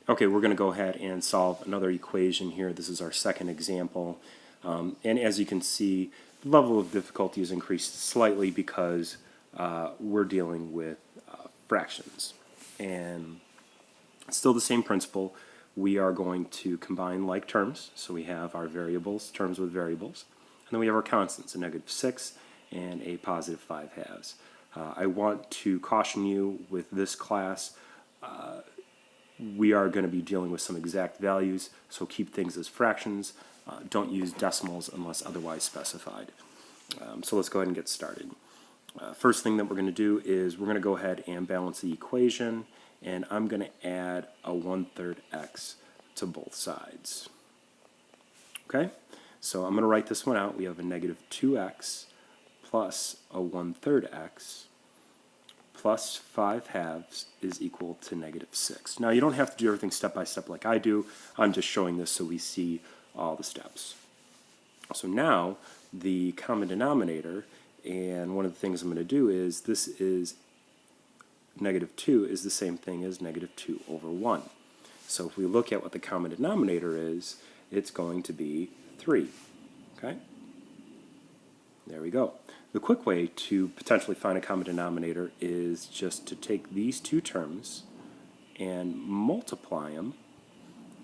Okay, we're going to go ahead and solve another equation here. This is our second example. And as you can see, the level of difficulty has increased slightly because we're dealing with fractions. And still the same principle. We are going to combine like terms. So we have our variables, terms with variables. And then we have our constants, a -6 and a +5/2. I want to caution you with this class, we are going to be dealing with some exact values, so keep things as fractions. Don't use decimals unless otherwise specified. So let's go ahead and get started. First thing that we're going to do is we're going to go ahead and balance the equation, and I'm going to add a 1/3 x to both sides. Okay, so I'm going to write this one out. We have a -2x plus a 1/3 x plus 5/2 is equal to -6. Now you don't have to do everything step by step like I do. I'm just showing this so we see all the steps. So now the common denominator, and one of the things I'm going to do is this is -2 is the same thing as -2/1. So if we look at what the common denominator is, it's going to be 3. Okay? There we go. The quick way to potentially find a common denominator is just to take these two terms and multiply them,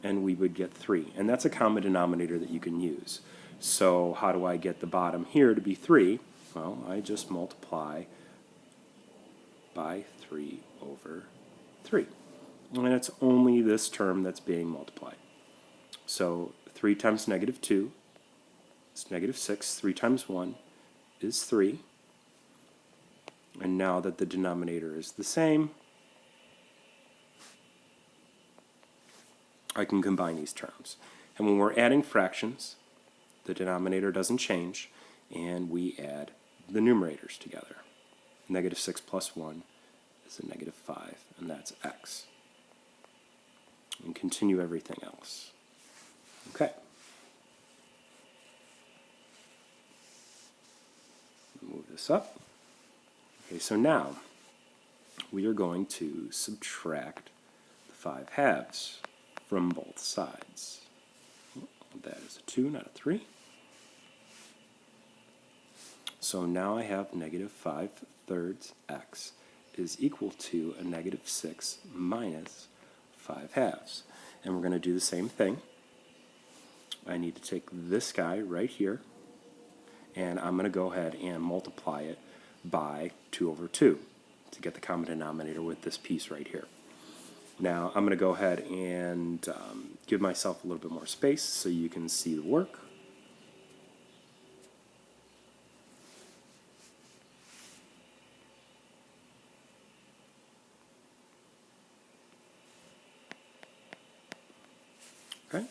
and we would get 3. And that's a common denominator that you can use. So how do I get the bottom here to be 3? Well, I just multiply by 3/3. And it's only this term that's being multiplied. So 3 times -2 is -6. 3 times 1 is 3. And now that the denominator is the same, I can combine these terms. And when we're adding fractions, the denominator doesn't change, and we add the numerators together. -6 plus 1 is a -5, and that's x. And continue everything else. Okay. Move this up. Okay, so now we are going to subtract the 5/2 from both sides. That is a 2, not a 3. So now I have -5/3 x is equal to a -6 minus 5/2. And we're going to do the same thing. I need to take this guy right here, and I'm going to go ahead and multiply it by 2/2 to get the common denominator with this piece right here. Now I'm going to go ahead and give myself a little bit more space so you can see the work. Okay.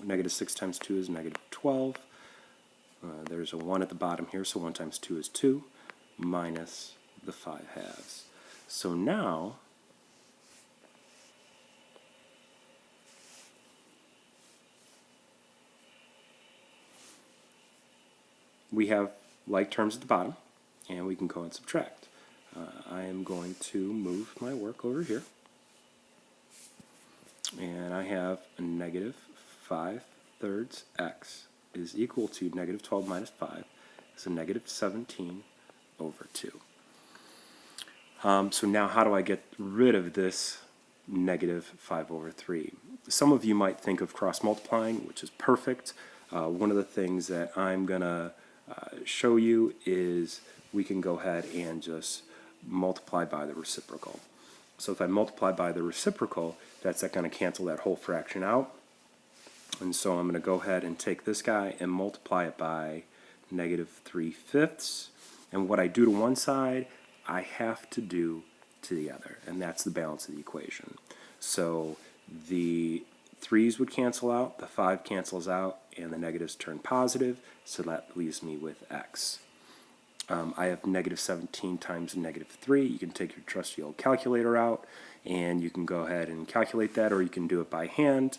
-6 times 2 is -12. There's a 1 at the bottom here, so 1 times 2 is 2, minus the 5/2. So now we have like terms at the bottom, and we can go and subtract. I am going to move my work over here, and I have a -5/3 x is equal to -12 minus 5 is a -17/2. So now how do I get rid of this -5/3? Some of you might think of cross multiplying, which is perfect. One of the things that I'm going to show you is we can go ahead and just multiply by the reciprocal. So if I multiply by the reciprocal, that's going to cancel that whole fraction out. And so I'm going to go ahead and take this guy and multiply it by -3/5. And what I do to one side, I have to do to the other. And that's the balance of the equation. So the 3's would cancel out, the 5 cancels out, and the negatives turn positive. So that leaves me with x. I have -17 times -3. You can take your trusty old calculator out, and you can go ahead and calculate that, or you can do it by hand.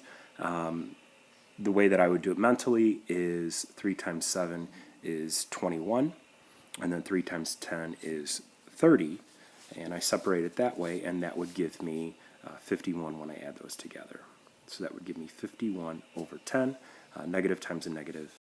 The way that I would do it mentally is 3 times 7 is 21. and then 3 times 10 is 30, and I separate it that way, and that would give me 51 when I add those together. So that would give me 51 over 10. Negative times a negative